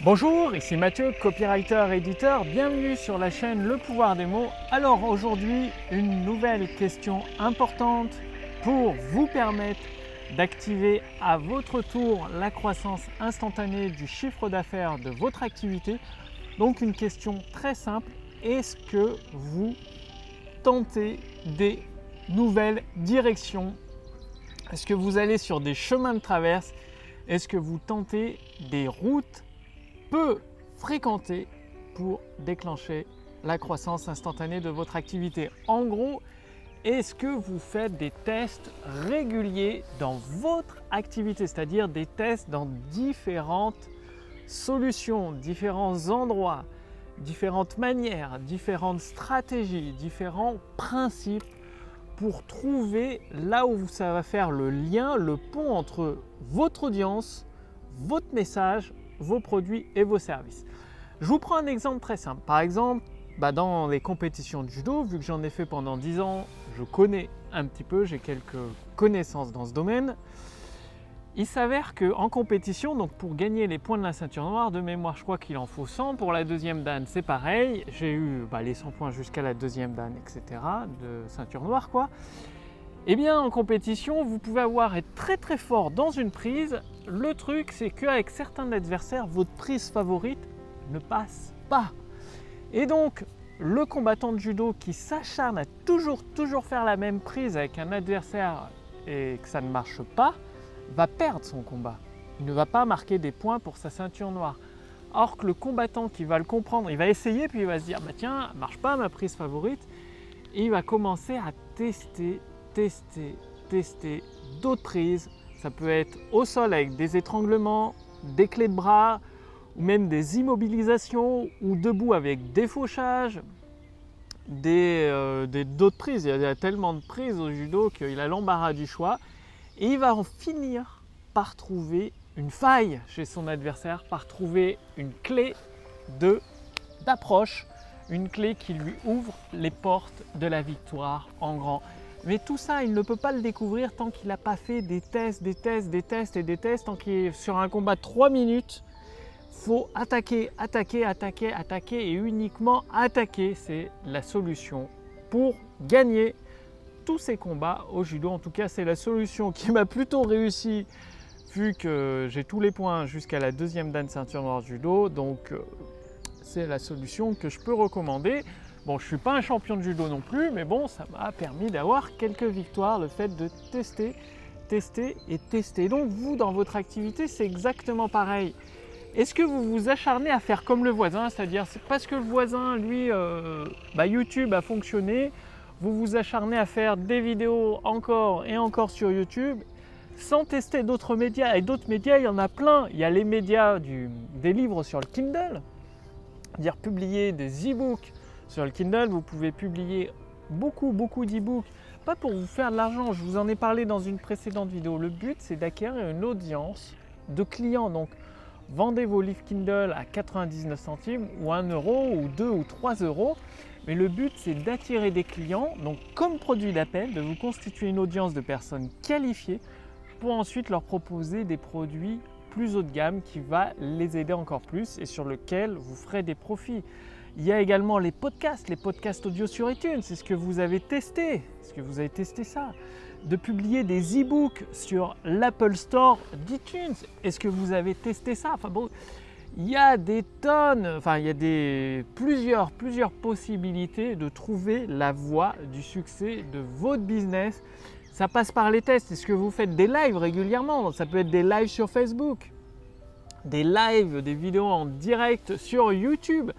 Bonjour, ici Mathieu, copywriter, éditeur. Bienvenue sur la chaîne Le Pouvoir des mots. Alors aujourd'hui, une nouvelle question importante pour vous permettre d'activer à votre tour la croissance instantanée du chiffre d'affaires de votre activité. Donc une question très simple, est-ce que vous tentez des nouvelles directions? Est-ce que vous allez sur des chemins de traverse? Est-ce que vous tentez des routes peu fréquentées pour déclencher la croissance instantanée de votre activité? En gros, est-ce que vous faites des tests réguliers dans votre activité, c'est-à-dire des tests dans différentes solutions, différents endroits, différentes manières, différentes stratégies, différents principes pour trouver là où ça va faire le lien, le pont entre votre audience, votre message, vos produits et vos services. Je vous prends un exemple très simple. Par exemple, dans les compétitions de judo, vu que j'en ai fait pendant 10 ans, je connais un petit peu, j'ai quelques connaissances dans ce domaine. Il s'avère qu'en compétition, donc pour gagner les points de la ceinture noire, de mémoire, je crois qu'il en faut 100. Pour la deuxième dan, c'est pareil. J'ai eu les 100 points jusqu'à la deuxième dan, etc. de ceinture noire, quoi. Eh bien, en compétition, vous pouvez être très très fort dans une prise. Le truc, c'est qu'avec certains adversaires, votre prise favorite ne passe pas. Et donc, le combattant de judo qui s'acharne à toujours faire la même prise avec un adversaire et que ça ne marche pas, va perdre son combat. Il ne va pas marquer des points pour sa ceinture noire. Or que le combattant qui va le comprendre, il va essayer puis il va se dire tiens, marche pas ma prise favorite, et il va commencer à tester d'autres prises. Ça peut être au sol avec des étranglements, des clés de bras, ou même des immobilisations, ou debout avec des fauchages, d'autres prises. Il y a tellement de prises au judo qu'il a l'embarras du choix. Et il va en finir par trouver une faille chez son adversaire, par trouver une clé d'approche, une clé qui lui ouvre les portes de la victoire en grand. Mais tout ça, il ne peut pas le découvrir tant qu'il n'a pas fait des tests. Tant qu'il est sur un combat de 3 minutes, il faut attaquer et uniquement attaquer. C'est la solution pour gagner tous ces combats au judo. En tout cas, c'est la solution qui m'a plutôt réussi vu que j'ai tous les points jusqu'à la deuxième dan ceinture noire judo. Donc, c'est la solution que je peux recommander. Bon, je ne suis pas un champion de judo non plus, mais bon, ça m'a permis d'avoir quelques victoires, le fait de tester. Donc, vous, dans votre activité, c'est exactement pareil. Est-ce que vous vous acharnez à faire comme le voisin, c'est-à-dire c'est parce que le voisin, lui, YouTube a fonctionné, vous vous acharnez à faire des vidéos encore et encore sur YouTube sans tester d'autres médias. Et d'autres médias, il y en a plein. Il y a les médias des livres sur le Kindle, c'est-à-dire publier des e-books sur le Kindle. Vous pouvez publier beaucoup d'e-books, pas pour vous faire de l'argent. Je vous en ai parlé dans une précédente vidéo. Le but, c'est d'acquérir une audience de clients. Donc, vendez vos livres Kindle à 99 centimes ou 1 euro ou 2 ou 3 euros. Mais le but, c'est d'attirer des clients, donc comme produit d'appel, de vous constituer une audience de personnes qualifiées pour ensuite leur proposer des produits plus haut de gamme qui va les aider encore plus et sur lequel vous ferez des profits. Il y a également les podcasts audio sur iTunes. C'est ce que vous avez testé. Est-ce que vous avez testé ça? De publier des e-books sur l'Apple Store d'iTunes. Est-ce que vous avez testé ça? Il y a des tonnes, il y a plusieurs possibilités de trouver la voie du succès de votre business. Ça passe par les tests. Est-ce que vous faites des lives régulièrement? Ça peut être des lives sur Facebook, des lives, des vidéos en direct sur YouTube.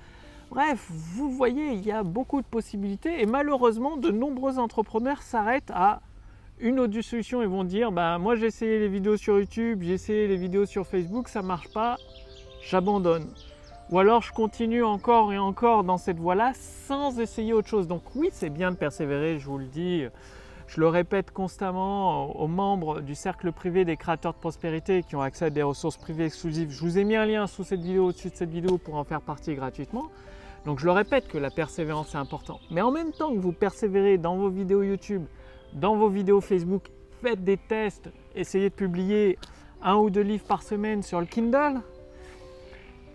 Bref, vous voyez, il y a beaucoup de possibilités et malheureusement, de nombreux entrepreneurs s'arrêtent à une autre solution. Ils vont dire, moi j'ai essayé les vidéos sur YouTube, j'ai essayé les vidéos sur Facebook, ça ne marche pas. J'abandonne. Ou alors je continue encore et encore dans cette voie-là sans essayer autre chose. Donc oui, c'est bien de persévérer, je vous le dis. Je le répète constamment aux membres du cercle privé des créateurs de prospérité qui ont accès à des ressources privées exclusives. Je vous ai mis un lien sous cette vidéo, au-dessus de cette vidéo pour en faire partie gratuitement. Donc je le répète que la persévérance est importante. Mais en même temps que vous persévérez dans vos vidéos YouTube, dans vos vidéos Facebook, faites des tests, essayez de publier 1 ou 2 livres par semaine sur le Kindle.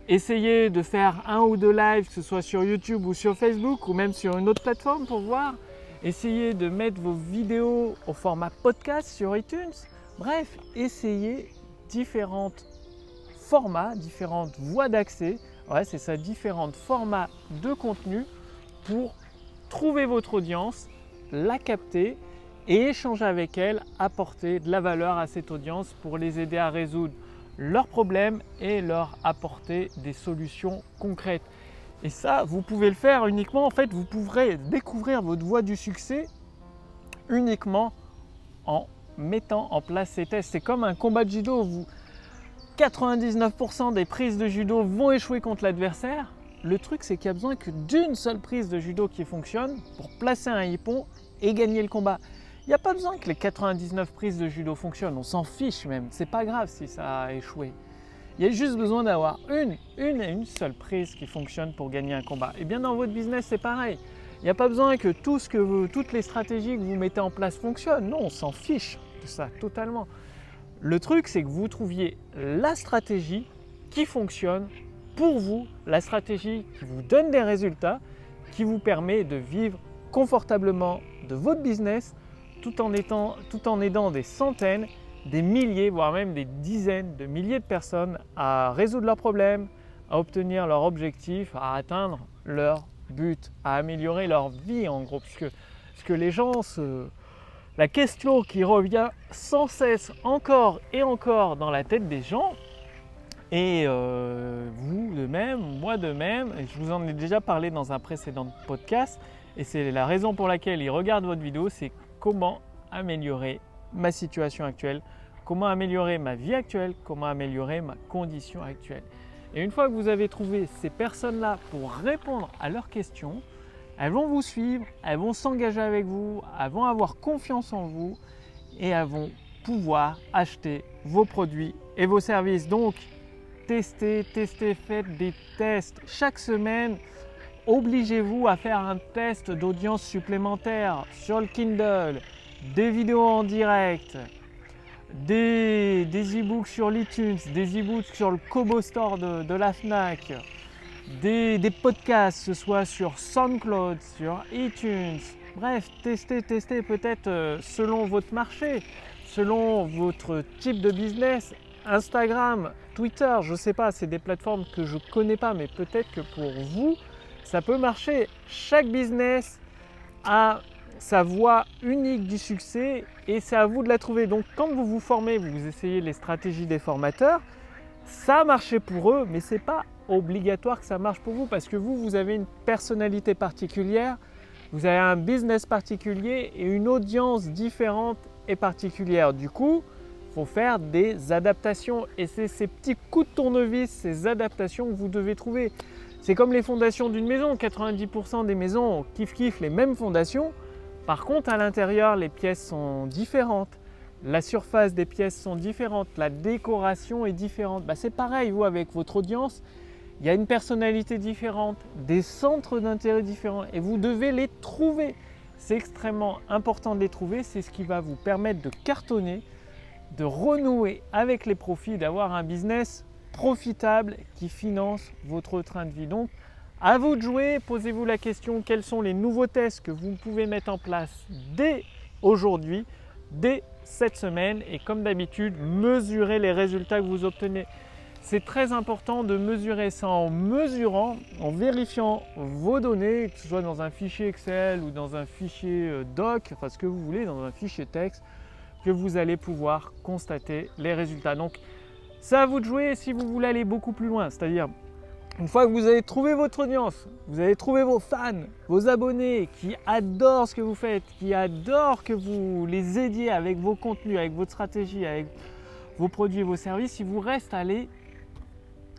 Essayez de faire 1 ou 2 lives, que ce soit sur YouTube ou sur Facebook ou même sur une autre plateforme pour voir. Essayez de mettre vos vidéos au format podcast sur iTunes. Bref, essayez différents formats, différentes voies d'accès. Ouais, c'est ça, différents formats de contenu pour trouver votre audience, la capter et échanger avec elle, apporter de la valeur à cette audience pour les aider à résoudre leurs problèmes et leur apporter des solutions concrètes. Et ça, vous pouvez le faire uniquement, en fait, vous pourrez découvrir votre voie du succès uniquement en mettant en place ces tests. C'est comme un combat de judo, 99% des prises de judo vont échouer contre l'adversaire. Le truc, c'est qu'il y a besoin que d'une seule prise de judo qui fonctionne pour placer un hippon et gagner le combat. Il n'y a pas besoin que les 99 prises de judo fonctionnent, on s'en fiche même, c'est pas grave si ça a échoué. Il y a juste besoin d'avoir une seule prise qui fonctionne pour gagner un combat. Et bien dans votre business, c'est pareil. Il n'y a pas besoin que toutes les stratégies que vous mettez en place fonctionnent. Non, on s'en fiche de ça totalement. Le truc, c'est que vous trouviez la stratégie qui fonctionne pour vous, la stratégie qui vous donne des résultats, qui vous permet de vivre confortablement de votre business tout en aidant des centaines, des milliers, voire même des dizaines de milliers de personnes à résoudre leurs problèmes, à obtenir leurs objectifs, à atteindre leur but, à améliorer leur vie en gros. Parce que les gens, la question qui revient sans cesse encore et encore dans la tête des gens, et vous de même, moi de même, et je vous en ai déjà parlé dans un précédent podcast, et c'est la raison pour laquelle ils regardent votre vidéo, c'est comment améliorer ma situation actuelle, comment améliorer ma vie actuelle, comment améliorer ma condition actuelle. Et une fois que vous avez trouvé ces personnes-là pour répondre à leurs questions, elles vont vous suivre, elles vont s'engager avec vous, elles vont avoir confiance en vous et elles vont pouvoir acheter vos produits et vos services. Donc, testez, faites des tests chaque semaine. Obligez-vous à faire un test d'audience supplémentaire sur le Kindle, des vidéos en direct, des e-books sur l'iTunes, des e-books sur le Kobo Store de la Fnac, des podcasts, ce soit sur SoundCloud, sur iTunes. Bref, testez peut-être selon votre marché, selon votre type de business, Instagram, Twitter, je ne sais pas, c'est des plateformes que je ne connais pas, mais peut-être que pour vous, ça peut marcher. Chaque business a sa voie unique du succès et c'est à vous de la trouver. Donc quand vous vous formez, vous essayez les stratégies des formateurs, ça a marché pour eux, mais ce n'est pas obligatoire que ça marche pour vous parce que vous avez une personnalité particulière, vous avez un business particulier et une audience différente et particulière. Du coup, il faut faire des adaptations et c'est ces petits coups de tournevis, ces adaptations que vous devez trouver. C'est comme les fondations d'une maison, 90% des maisons ont kiff les mêmes fondations. Par contre, à l'intérieur, les pièces sont différentes. La surface des pièces sont différentes, la décoration est différente. C'est pareil, vous, avec votre audience, il y a une personnalité différente, des centres d'intérêt différents et vous devez les trouver. C'est extrêmement important de les trouver, c'est ce qui va vous permettre de cartonner, de renouer avec les profits, d'avoir un business profitable qui finance votre train de vie. Donc, à vous de jouer, posez-vous la question, quels sont les nouveaux tests que vous pouvez mettre en place dès aujourd'hui, dès cette semaine et comme d'habitude, mesurez les résultats que vous obtenez. C'est très important de mesurer ça en mesurant, en vérifiant vos données, que ce soit dans un fichier Excel ou dans un fichier doc, enfin ce que vous voulez, dans un fichier texte, que vous allez pouvoir constater les résultats. Donc, c'est à vous de jouer si vous voulez aller beaucoup plus loin, c'est-à-dire une fois que vous avez trouvé votre audience, vous avez trouvé vos fans, vos abonnés qui adorent ce que vous faites, qui adorent que vous les aidiez avec vos contenus, avec votre stratégie, avec vos produits et vos services, il vous reste à les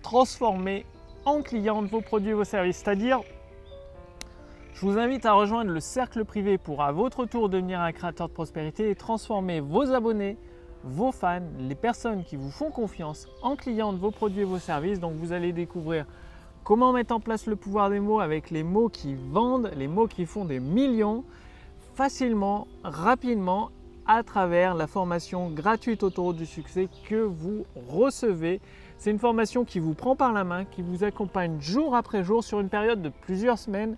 transformer en clients de vos produits et vos services. C'est-à-dire, je vous invite à rejoindre le cercle privé pour à votre tour devenir un créateur de prospérité et transformer vos abonnés, vos fans, les personnes qui vous font confiance en clients de vos produits et vos services. Donc vous allez découvrir comment mettre en place le pouvoir des mots avec les mots qui vendent, les mots qui font des millions, facilement, rapidement, à travers la formation gratuite Autoroute du succès que vous recevez. C'est une formation qui vous prend par la main, qui vous accompagne jour après jour sur une période de plusieurs semaines,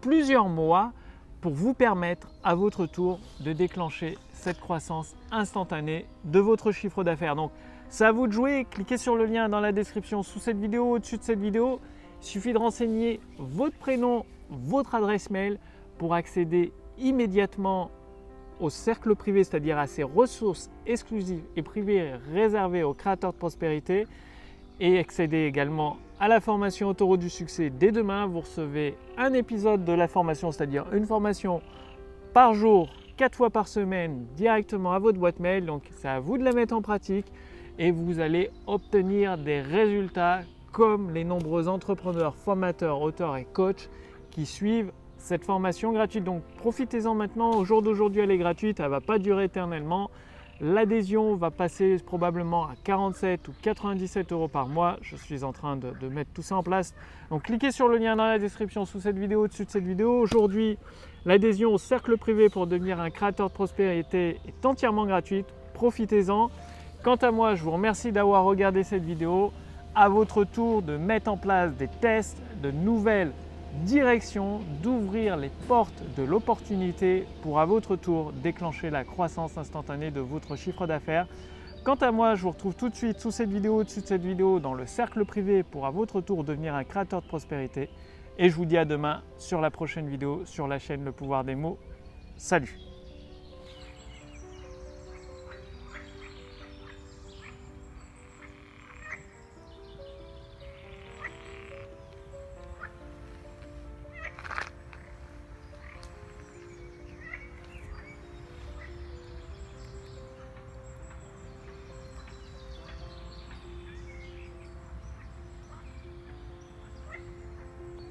plusieurs mois, pour vous permettre à votre tour de déclencher cette croissance instantanée de votre chiffre d'affaires. Donc, c'est à vous de jouer. Cliquez sur le lien dans la description sous cette vidéo, au-dessus de cette vidéo. Il suffit de renseigner votre prénom, votre adresse mail pour accéder immédiatement au cercle privé, c'est-à-dire à ces ressources exclusives et privées réservées aux créateurs de prospérité, et accéder également à la formation Autoroute du succès. Dès demain, vous recevez un épisode de la formation, c'est-à-dire une formation par jour, 4 fois par semaine, directement à votre boîte mail. Donc, c'est à vous de la mettre en pratique et vous allez obtenir des résultats comme les nombreux entrepreneurs, formateurs, auteurs et coachs qui suivent cette formation gratuite. Donc, profitez-en maintenant. Au jour d'aujourd'hui, elle est gratuite, elle ne va pas durer éternellement. L'adhésion va passer probablement à 47 ou 97 € par mois. Je suis en train de mettre tout ça en place. Donc, cliquez sur le lien dans la description sous cette vidéo, au-dessus de cette vidéo. Aujourd'hui, l'adhésion au cercle privé pour devenir un créateur de prospérité est entièrement gratuite. Profitez-en. Quant à moi, je vous remercie d'avoir regardé cette vidéo. À votre tour de mettre en place des tests, de nouvelles directions, d'ouvrir les portes de l'opportunité pour à votre tour déclencher la croissance instantanée de votre chiffre d'affaires. Quant à moi, je vous retrouve tout de suite sous cette vidéo, au-dessus de cette vidéo, dans le cercle privé pour à votre tour devenir un créateur de prospérité. Et je vous dis à demain sur la prochaine vidéo sur la chaîne Le Pouvoir des Mots. Salut!